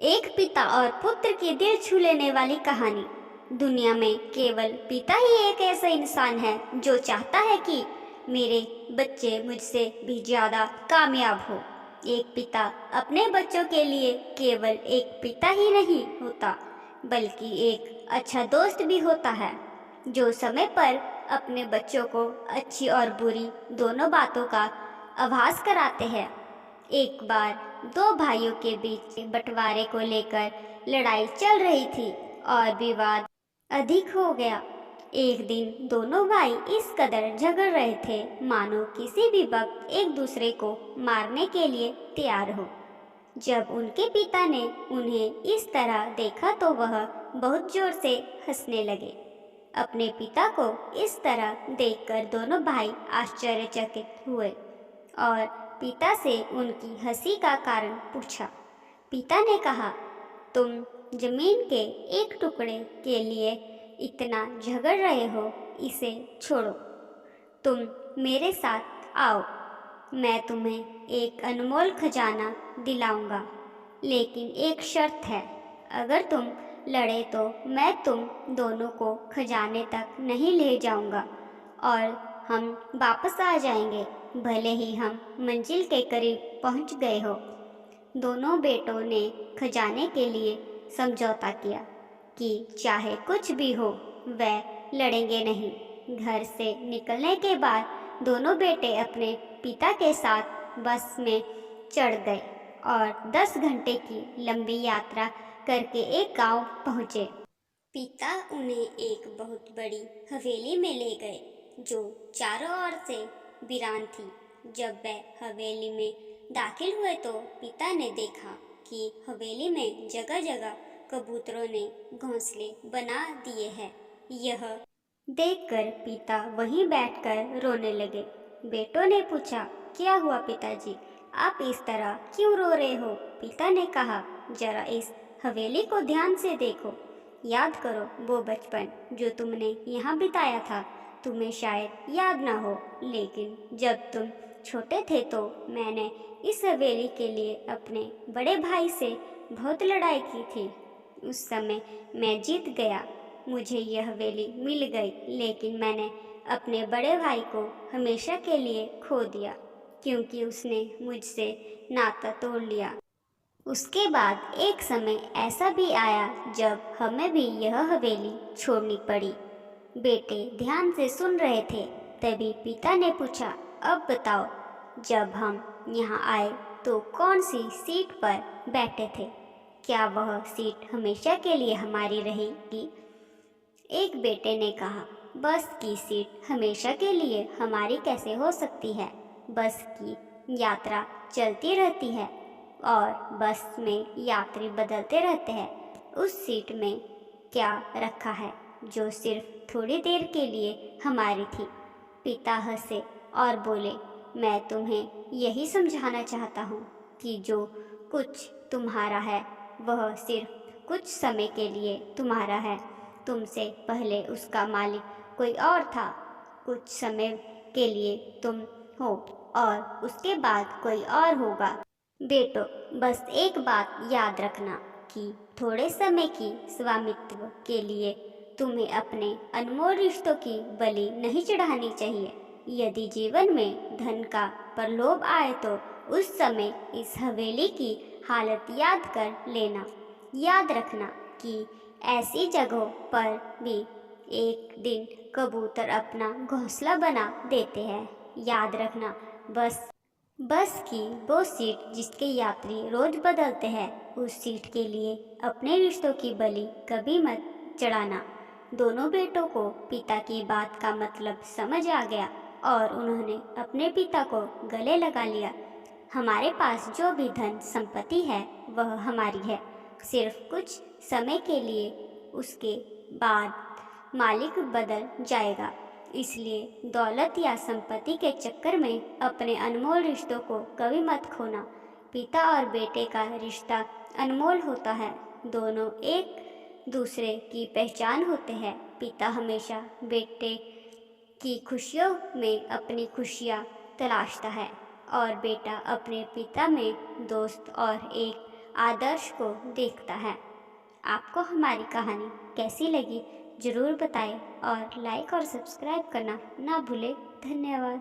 एक पिता और पुत्र की दिल छू लेने वाली कहानी। दुनिया में केवल पिता ही एक ऐसा इंसान है जो चाहता है कि मेरे बच्चे मुझसे भी ज्यादा कामयाब हो। एक पिता अपने बच्चों के लिए केवल एक पिता ही नहीं होता, बल्कि एक अच्छा दोस्त भी होता है, जो समय पर अपने बच्चों को अच्छी और बुरी दोनों बातों का आभास कराते हैं। एक बार दो भाइयों के बीच बंटवारे को लेकर लड़ाई चल रही थी और विवाद अधिक हो गया। एक दिन दोनों भाई इस कदर झगड़ रहे थे मानो किसी भी वक्त एक दूसरे को मारने के लिए तैयार हो। जब उनके पिता ने उन्हें इस तरह देखा तो वह बहुत जोर से हंसने लगे। अपने पिता को इस तरह देखकर दोनों भाई आश्चर्यचकित हुए और पिता से उनकी हंसी का कारण पूछा। पिता ने कहा, तुम जमीन के एक टुकड़े के लिए इतना झगड़ रहे हो, इसे छोड़ो। तुम मेरे साथ आओ, मैं तुम्हें एक अनमोल खजाना दिलाऊंगा, लेकिन एक शर्त है। अगर तुम लड़े तो मैं तुम दोनों को खजाने तक नहीं ले जाऊंगा और हम वापस आ जाएंगे, भले ही हम मंजिल के करीब पहुंच गए हो। दोनों बेटों ने खजाने के लिए समझौता किया कि चाहे कुछ भी हो वह लड़ेंगे नहीं। घर से निकलने के बाद दोनों बेटे अपने पिता के साथ बस में चढ़ गए और 10 घंटे की लंबी यात्रा करके एक गांव पहुंचे। पिता उन्हें एक बहुत बड़ी हवेली में ले गए जो चारों ओर से वीरान थी। जब वह हवेली में दाखिल हुए तो पिता ने देखा कि हवेली में जगह जगह कबूतरों ने घोंसले बना दिए हैं। यह देखकर पिता वहीं बैठकर रोने लगे। बेटों ने पूछा, क्या हुआ पिताजी, आप इस तरह क्यों रो रहे हो? पिता ने कहा, जरा इस हवेली को ध्यान से देखो, याद करो वो बचपन जो तुमने यहाँ बिताया था। तुम्हें शायद याद ना हो, लेकिन जब तुम छोटे थे तो मैंने इस हवेली के लिए अपने बड़े भाई से बहुत लड़ाई की थी। उस समय मैं जीत गया, मुझे यह हवेली मिल गई, लेकिन मैंने अपने बड़े भाई को हमेशा के लिए खो दिया क्योंकि उसने मुझसे नाता तोड़ लिया। उसके बाद एक समय ऐसा भी आया जब हमें भी यह हवेली छोड़नी पड़ी। बेटे ध्यान से सुन रहे थे। तभी पिता ने पूछा, अब बताओ, जब हम यहाँ आए तो कौन सी सीट पर बैठे थे? क्या वह सीट हमेशा के लिए हमारी रहेगी? एक बेटे ने कहा, बस की सीट हमेशा के लिए हमारी कैसे हो सकती है? बस की यात्रा चलती रहती है और बस में यात्री बदलते रहते हैं। उस सीट में क्या रखा है जो सिर्फ थोड़ी देर के लिए हमारी थी? पिता हंसे और बोले, मैं तुम्हें यही समझाना चाहता हूँ कि जो कुछ तुम्हारा है वह सिर्फ कुछ समय के लिए तुम्हारा है। तुमसे पहले उसका मालिक कोई और था, कुछ समय के लिए तुम हो और उसके बाद कोई और होगा। बेटो, बस एक बात याद रखना कि थोड़े समय की स्वामित्व के लिए तुम्हें अपने अनमोल रिश्तों की बलि नहीं चढ़ानी चाहिए। यदि जीवन में धन का प्रलोभ आए तो उस समय इस हवेली की हालत याद कर लेना। याद रखना कि ऐसी जगहों पर भी एक दिन कबूतर अपना घोंसला बना देते हैं। याद रखना, बस की वो सीट जिसके यात्री रोज बदलते हैं, उस सीट के लिए अपने रिश्तों की बलि कभी मत चढ़ाना। दोनों बेटों को पिता की बात का मतलब समझ आ गया और उन्होंने अपने पिता को गले लगा लिया। हमारे पास जो भी धन संपत्ति है वह हमारी है, सिर्फ कुछ समय के लिए, उसके बाद मालिक बदल जाएगा। इसलिए दौलत या संपत्ति के चक्कर में अपने अनमोल रिश्तों को कभी मत खोना। पिता और बेटे का रिश्ता अनमोल होता है, दोनों एक दूसरे की पहचान होते हैं। पिता हमेशा बेटे की खुशियों में अपनी खुशियाँ तलाशता है और बेटा अपने पिता में दोस्त और एक आदर्श को देखता है। आपको हमारी कहानी कैसी लगी ज़रूर बताएं और लाइक और सब्सक्राइब करना ना भूलें। धन्यवाद।